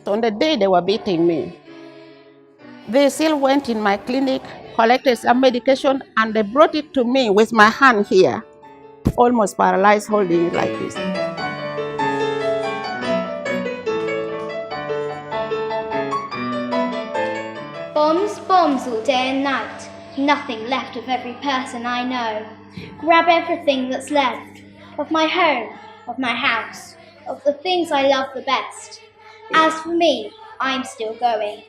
On the day they were beating me, they still went in my clinic, collected some medication, and they brought it to me with my hand here, almost paralyzed, holding it like this. Bombs, bombs all day and night, nothing left of every person I know. Grab everything that's left, of my home, of my house, of the things I love the best. As for me, I'm still going.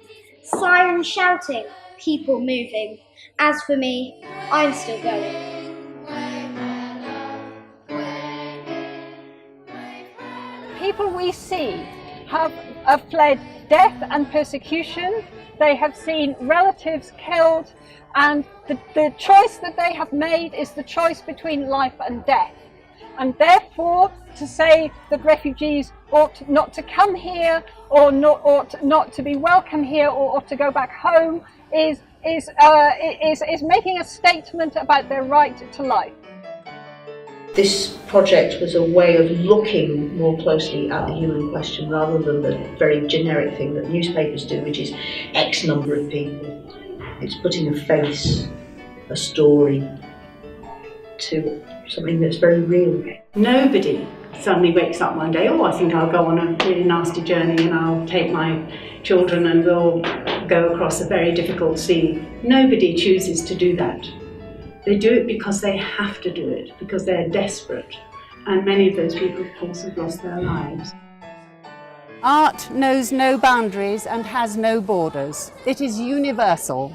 Sirens shouting, people moving. As for me, I'm still going. People we see have fled death and persecution. They have seen relatives killed, and the choice that they have made is the choice between life and death. And therefore, to say that refugees ought not to come here, or ought not to be welcome here, or ought to go back home, is making a statement about their right to life. This project was a way of looking more closely at the human question rather than the very generic thing that newspapers do, which is X number of people. It's putting a face, a story to something that's very real. Nobody suddenly wakes up one day, oh, I think I'll go on a really nasty journey and I'll take my children and we'll go across a very difficult sea. Nobody chooses to do that. They do it because they have to do it, because they're desperate. And many of those people, of course, have lost their lives. Art knows no boundaries and has no borders. It is universal.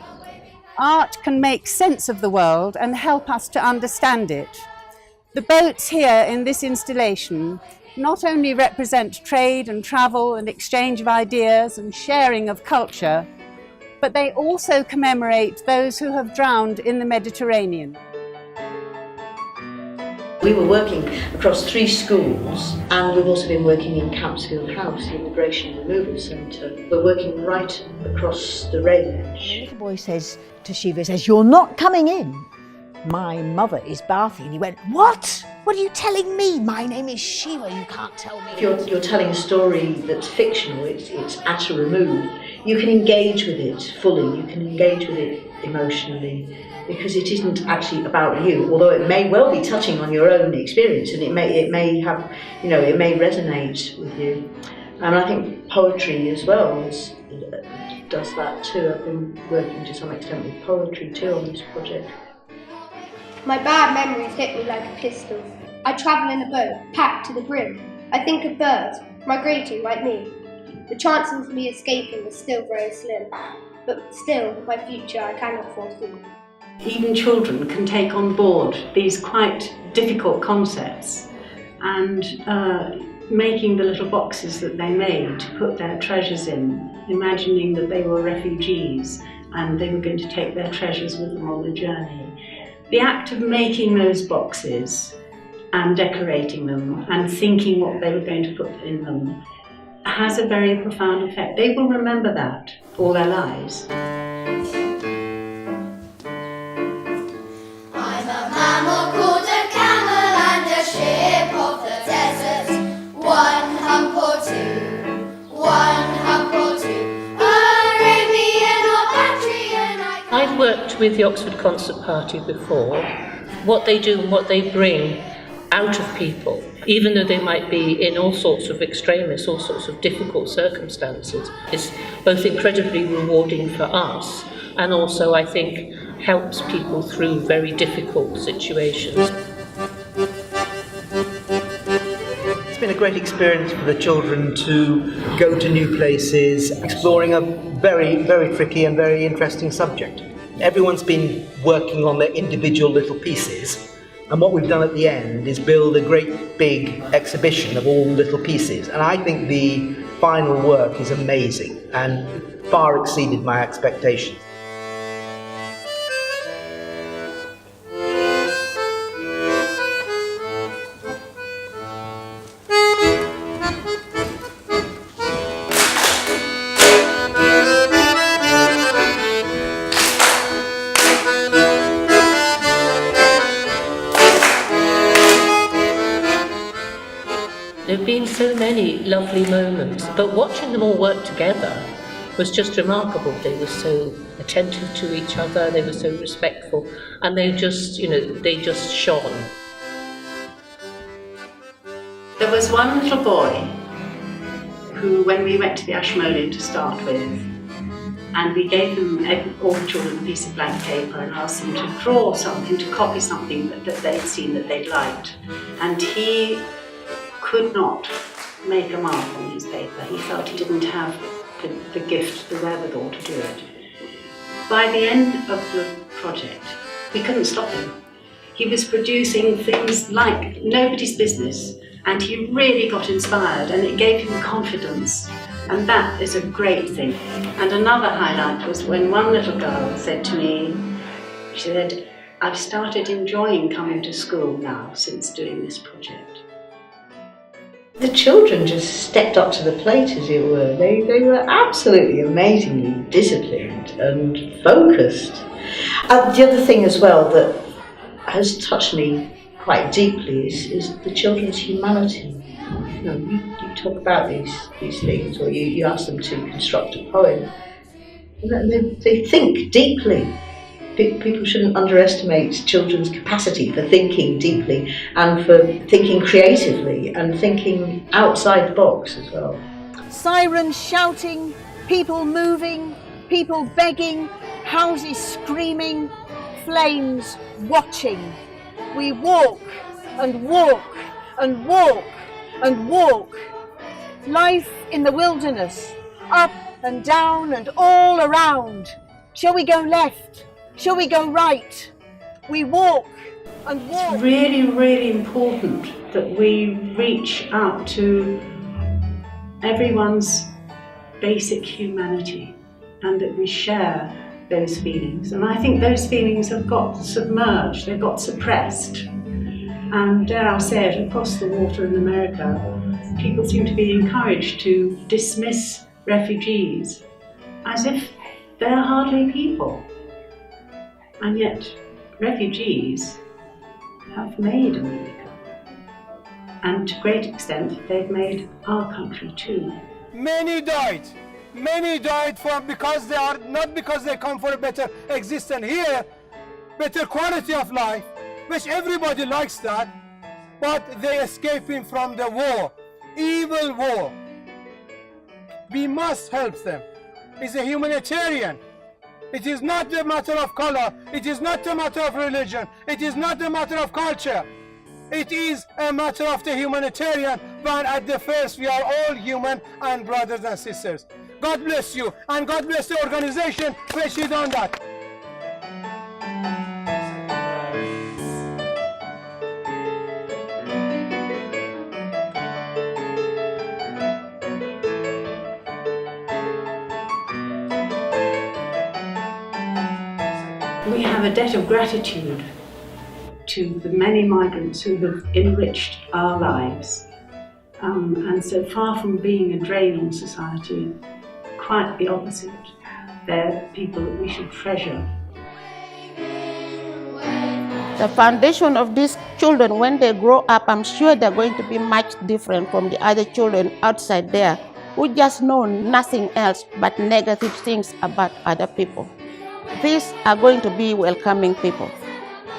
Art can make sense of the world and help us to understand it. The boats here in this installation not only represent trade and travel and exchange of ideas and sharing of culture, but they also commemorate those who have drowned in the Mediterranean. We were working across 3 schools, and we've also been working in Campsfield House, the Immigration Removal Centre. We're working right across the range. The little boy says to Shiva, "You're not coming in. My mother is Bharti." And he went, "What? What are you telling me? My name is Shiva, you can't tell me." If you're telling a story that's fictional, it's at a remove, you can engage with it fully, you can engage with it emotionally, because it isn't actually about you, although it may well be touching on your own experience, and it may have, it may resonate with you. And I think poetry as well does that too. I've been working to some extent with poetry too on this project. My bad memories hit me like a pistol. I travel in a boat, packed to the brim. I think of birds, migrating like me. The chances of me escaping are still very slim, but still, my future I cannot foresee. Even children can take on board these quite difficult concepts, and making the little boxes that they made to put their treasures in, imagining that they were refugees and they were going to take their treasures with them on the journey. The act of making those boxes and decorating them and thinking what they were going to put in them has a very profound effect. They will remember that all their lives. I'm a mammal called a camel and a ship of the desert. One hump or two, Arabian or Bactrian. I've worked with the Oxford Concert Party before. What they do and what they bring out of people, even though they might be in all sorts of extremis, all sorts of difficult circumstances, is both incredibly rewarding for us and also, I think, helps people through very difficult situations. It's been a great experience for the children to go to new places, exploring a very, very tricky and very interesting subject. Everyone's been working on their individual little pieces, and what we've done at the end is build a great big exhibition of all little pieces. And I think the final work is amazing and far exceeded my expectations. There have been so many lovely moments, but watching them all work together was just remarkable. They were so attentive to each other, they were so respectful, and they just, they just shone. There was one little boy who, when we went to the Ashmolean to start with, and we gave them, all the children, a piece of blank paper and asked them to draw something, to copy something that they'd seen that they'd liked. And he could not make a mark on his paper. He felt he didn't have the gift, the wherewithal to do it. By the end of the project, we couldn't stop him. He was producing things like nobody's business, and he really got inspired, and it gave him confidence. And that is a great thing. And another highlight was when one little girl said to me, she said, "I've started enjoying coming to school now since doing this project." The children just stepped up to the plate, as it were. They were absolutely amazingly disciplined and focused. The other thing as well that has touched me quite deeply is the children's humanity. You talk about these things, or you ask them to construct a poem. They think deeply. People shouldn't underestimate children's capacity for thinking deeply and for thinking creatively and thinking outside the box as well. Sirens shouting, people moving, people begging, houses screaming, flames watching. We walk and walk and walk and walk. Life in the wilderness, up and down and all around. Shall we go left? Shall we go right? We walk and walk. It's really, really important that we reach out to everyone's basic humanity and that we share those feelings. And I think those feelings have got submerged, they've got suppressed. And dare I say it, across the water in America, people seem to be encouraged to dismiss refugees as if they're hardly people. And yet, refugees have made America. And to a great extent, they've made our country too. Many died. Many died because they come for a better existence here, better quality of life, which everybody likes that, but they're escaping from the war, evil war. We must help them. It's a humanitarian. It is not a matter of color, it is not a matter of religion, it is not a matter of culture. It is a matter of the humanitarian, but at the first we are all human and brothers and sisters. God bless you, and God bless the organization which has done that. We have a debt of gratitude to the many migrants who have enriched our lives. And so far from being a drain on society, quite the opposite. They're people that we should treasure. The foundation of these children, when they grow up, I'm sure they're going to be much different from the other children outside there who just know nothing else but negative things about other people. These are going to be welcoming people.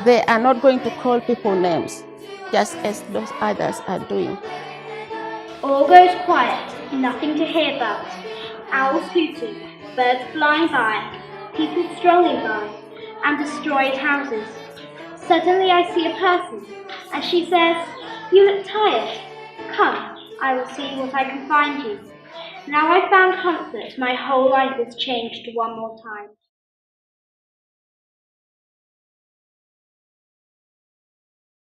They are not going to call people names, just as those others are doing. All goes quiet, nothing to hear but. Owls hooting, birds flying by, people strolling by, and destroyed houses. Suddenly I see a person, and she says, "You look tired. Come, I will see what I can find you." Now I've found comfort, my whole life has changed one more time.